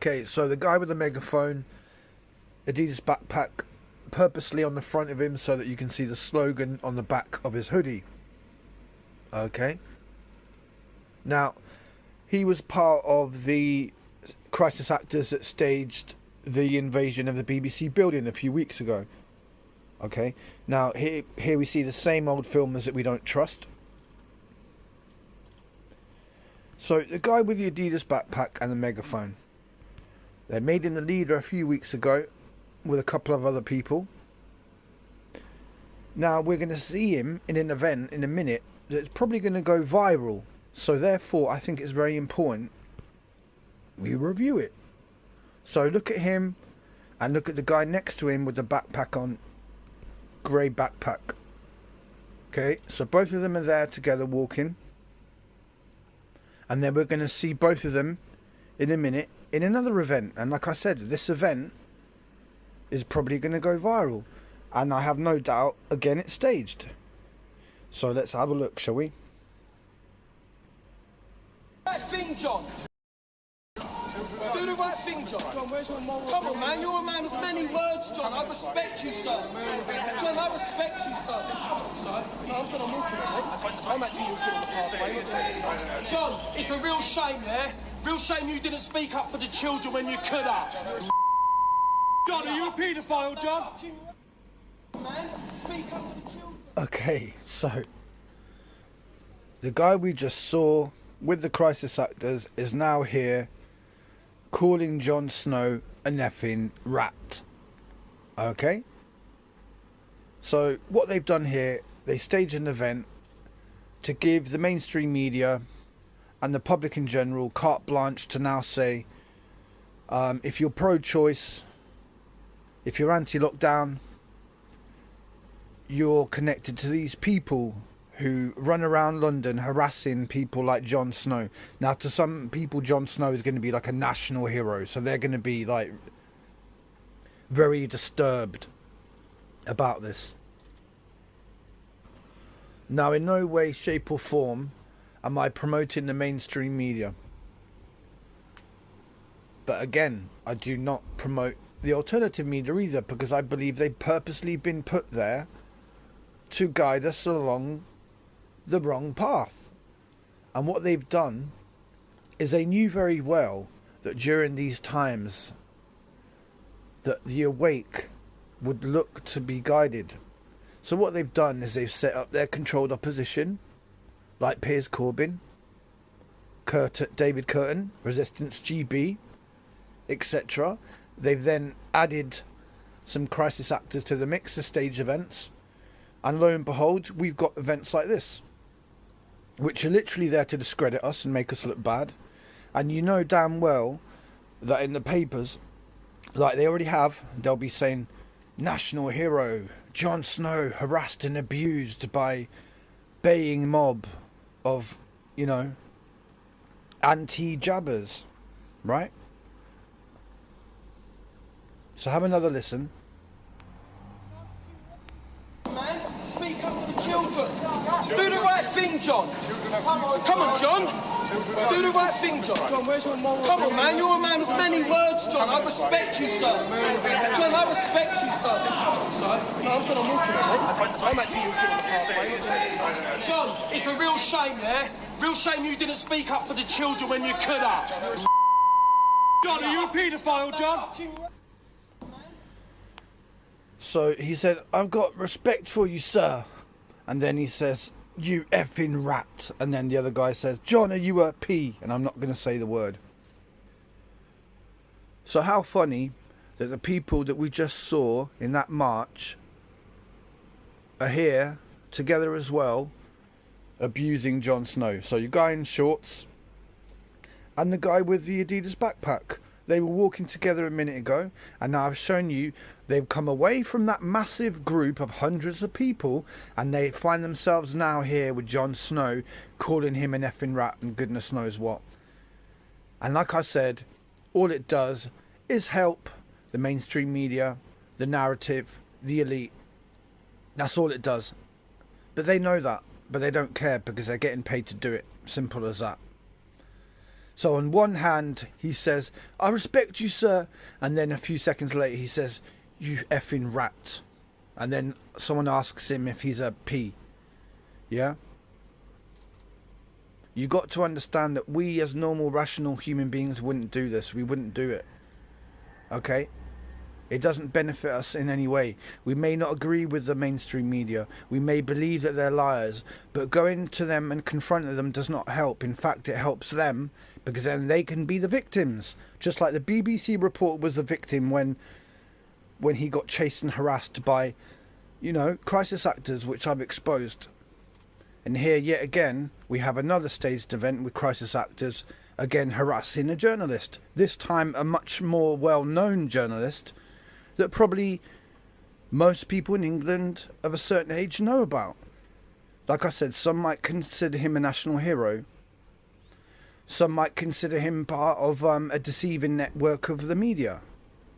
Okay, so the guy with the megaphone, Adidas backpack, purposely on the front of him so that you can see the slogan on the back of his hoodie. Okay. Now, he was part of the crisis actors that staged the invasion of the BBC building a few weeks ago. Okay. Now, here we see the same old filmers that we don't trust. So, the guy with the Adidas backpack and the megaphone. They made him the leader a few weeks ago with a couple of other people. Now, we're going to see him in an event in a minute that's probably going to go viral. So, therefore, I think it's very important we review it. So, look at him and look at the guy next to him with the backpack on. Grey backpack. Okay, so both of them are there together walking. And then we're going to see both of them in a minute in another event. And like I said, this event is probably going to go viral. And I have no doubt, again, it's staged. So let's have a look, shall we? Right thing, John. Do the right thing, John. Come on, man. You're a man of many words, John. I respect you, sir. John, I respect you, sir. Come on, sir. No, I'm good. I'm walking on. I'm actually walking on the pathway. John, it's a real shame, yeah? Real shame you didn't speak up for the children when you could have. John, are you a paedophile, John? Man, speak up for the children. Okay, so the guy we just saw with the crisis actors is now here calling Jon Snow an effing rat. Okay? So what they've done here, they staged an event to give the mainstream media and the public in general carte blanche to now say, if you're pro-choice, if you're anti-lockdown, you're connected to these people who run around London harassing people like Jon Snow. Now, to some people, Jon Snow is going to be like a national hero, so they're going to be like very disturbed about this. Now, in no way, shape or form am I promoting the mainstream media. But again, I do not promote the alternative media either, because I believe they've purposely been put there to guide us along the wrong path. And what they've done is they knew very well that during these times that the awake would look to be guided. So what they've done is they've set up their controlled opposition, like Piers Corbyn, David Curtin, Resistance GB, etc. They've then added some crisis actors to the mix, the stage events, and lo and behold, we've got events like this, which are literally there to discredit us and make us look bad. And you know damn well that in the papers, like they already have, they'll be saying, national hero, Jon Snow harassed and abused by baying mob of, you know, anti-jabbers, right? So have another listen. Man, speak up for the children. Do the right thing, John. Come on, John. Do the right thing, John. Come on, man. You're a man of many words, John. I respect you, sir. John, I respect you, sir. Come on, sir. No, I'm good. I'm walking on. I'm actually walking on the pathway. John, it's a real shame, yeah? Real shame you didn't speak up for the children when you could have. John, are you a paedophile, John? So he said, I've got respect for you, sir. And then he says, you effing rat. And then the other guy says, John, are you a P? And I'm not going to say the word. So how funny that the people that we just saw in that march are here together as well, abusing Jon Snow. So your guy in shorts and the guy with the Adidas backpack. They were walking together a minute ago, and now I've shown you they've come away from that massive group of hundreds of people, and they find themselves now here with Jon Snow, calling him an effing rat and goodness knows what. And like I said, all it does is help the mainstream media, the narrative, the elite. That's all it does. But they know that, but they don't care because they're getting paid to do it. Simple as that. So on one hand, he says, I respect you, sir. And then a few seconds later, he says, you effing rat. And then someone asks him if he's a P. Yeah? You got to understand that we as normal, rational human beings wouldn't do this. We wouldn't do it. Okay? It doesn't benefit us in any way. We may not agree with the mainstream media. We may believe that they're liars. But going to them and confronting them does not help. In fact, it helps them because then they can be the victims. Just like the BBC report was the victim when he got chased and harassed by, you know, crisis actors, which I've exposed. And here, yet again, we have another staged event with crisis actors, again harassing a journalist. This time a much more well-known journalist that probably most people in England of a certain age know about. Like I said, some might consider him a national hero. Some might consider him part of a deceiving network of the media.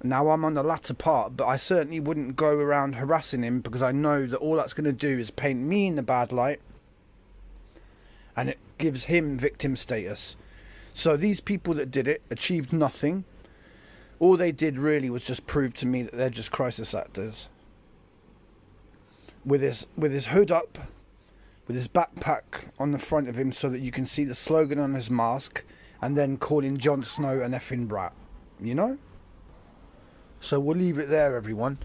Now I'm on the latter part, but I certainly wouldn't go around harassing him because I know that all that's going to do is paint me in the bad light. And it gives him victim status. So these people that did it achieved nothing. All they did really was just prove to me that they're just crisis actors. With his hood up, with his backpack on the front of him so that you can see the slogan on his mask, and then calling Jon Snow an effing brat. You know? So we'll leave it there, everyone.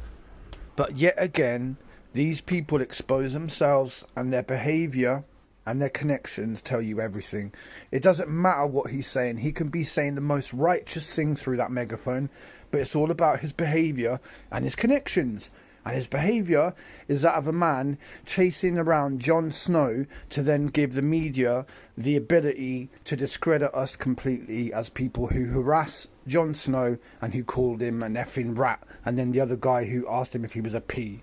But yet again, these people expose themselves, and their behaviour and their connections tell you everything. It doesn't matter what he's saying. He can be saying the most righteous thing through that megaphone, but it's all about his behaviour and his connections. And his behaviour is that of a man chasing around Jon Snow to then give the media the ability to discredit us completely as people who harass Jon Snow and who called him an effing rat, and then the other guy who asked him if he was a P.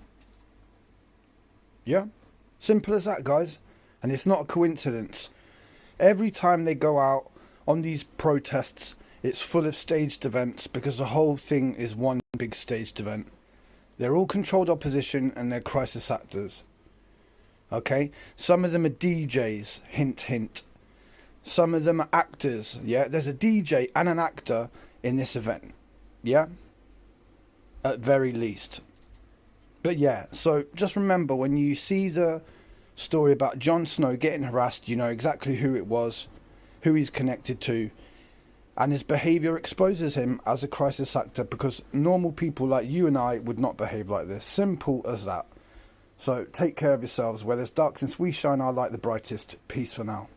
Yeah? Simple as that, guys. And it's not a coincidence. Every time they go out on these protests, it's full of staged events because the whole thing is one big staged event. They're all controlled opposition and they're crisis actors. Okay? Some of them are DJs, hint, hint. Some of them are actors, yeah? There's a DJ and an actor in this event, yeah? At very least. But yeah, so just remember when you see the story about Jon Snow getting harassed, you know exactly who it was, who he's connected to, and his behaviour exposes him as a crisis actor because normal people like you and I would not behave like this. Simple as that. So take care of yourselves. Where there's darkness we shine our light the brightest. Peace for now.